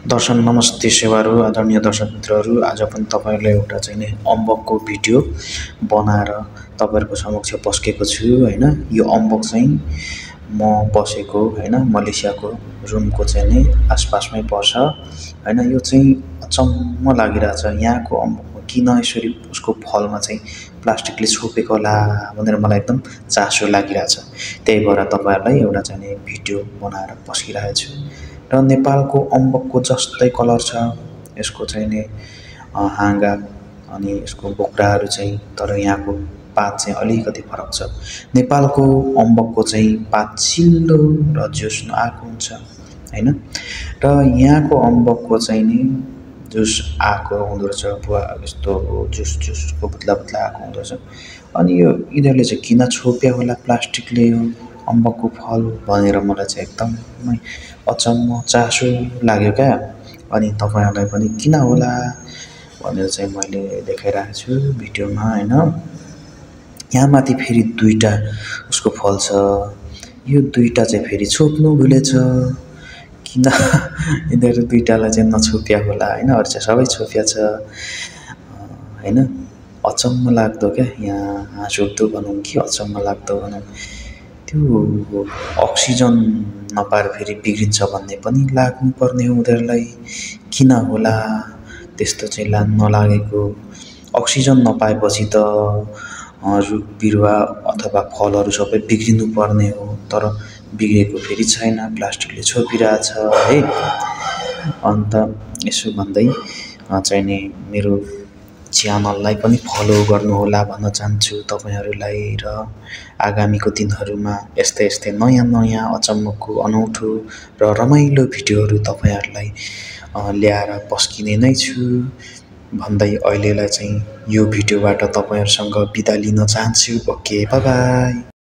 दर्शन नमस्ते सेवाहरू आदरणीय दर्शक मित्रहरू आज पनि तपाईँहरूलाई एउटा चाहिँ नि अम्बकको भिडियो बनाएर तपाईँहरूको समक्ष पस्केको छु हैन। यो अम्बक चाहिँ म बसेको हैन मलेसियाको रुमको चाहिँ नि आसपासमै पर्छ हैन। यो चाहिँ अचम्म लागिरहेछ यहाँको अम्बकमा किन यसरी उसको फलमा चाहिँ प्लास्टिकले छोपेको होला भनेर मलाई एकदम चासो लागिरहेछ। त्यही भएर तपाईँहरूलाई एउटा चाहिँ नि भिडियो बनाएर पस्किरहेको छु। र नेपालको अम्बकको जस्तै कलर छ यसको चाहिँ नि हाँगा अनि यसको बोक्राहरू चाहिँ, तर यहाँको पात चाहिँ अलिकति फरक छ। नेपालको अम्बकको चाहिँ पात चिल्लो र जुस आएको हुन्छ हैन, र यहाँको अम्बकको चाहिँ नि जुस आएको हुँदो रहेछ बुवा, यस्तो जुसको बुत्ला बुत्ला आएको हुँदो रहेछ। अनि यो यिनीहरूले चाहिँ किन छोप्या होला प्लास्टिकले यो अम्बकको फल भनेर मलाई चाहिँ एकदमै अचम्म चासो लाग्यो क्या। अनि तपाईँहरूलाई पनि किन होला भनेर चाहिँ मैले देखाइरहेको छु भिडियोमा हैन। यहाँ माथि फेरि दुईटा उसको फल छ, यो दुईटा चाहिँ फेरि छोप्नु भुलेछ। किन यिनीहरू दुईटालाई चाहिँ नछोप्या होला हैन, अरू चाहिँ सबै छोप्या छ हैन। अचम्म लाग्दो क्या, यहाँ हाँसउठ्दो भनौँ कि अचम्म लाग्दो भनौँ। त्यो अक्सिजन नपाएर फेरि बिग्रिन्छ भन्ने पनि लाग्नुपर्ने हो उनीहरूलाई, किन होला त्यस्तो चाहिँ नलागेको। अक्सिजन नपाएपछि त रुख बिरुवा अथवा फलहरू सबै बिग्रिनु पर्ने हो, तर बिग्रेको फेरि छैन, प्लास्टिकले छोपिरहेछ है। अन्त यसो भन्दै चाहिँ नि मेरो च्यानललाई पनि फलो गर्नुहोला भन्न चाहन्छु तपाईँहरूलाई। र आगामीको दिनहरूमा यस्तै यस्तै नयाँ नयाँ अचम्मको अनौठो र रमाइलो भिडियोहरू तपाईँहरूलाई ल्याएर पस्किने नै छु भन्दै अहिलेलाई चाहिँ यो भिडियोबाट तपाईँहरूसँग बिदा लिन चाहन्छु। Okay, bye bye.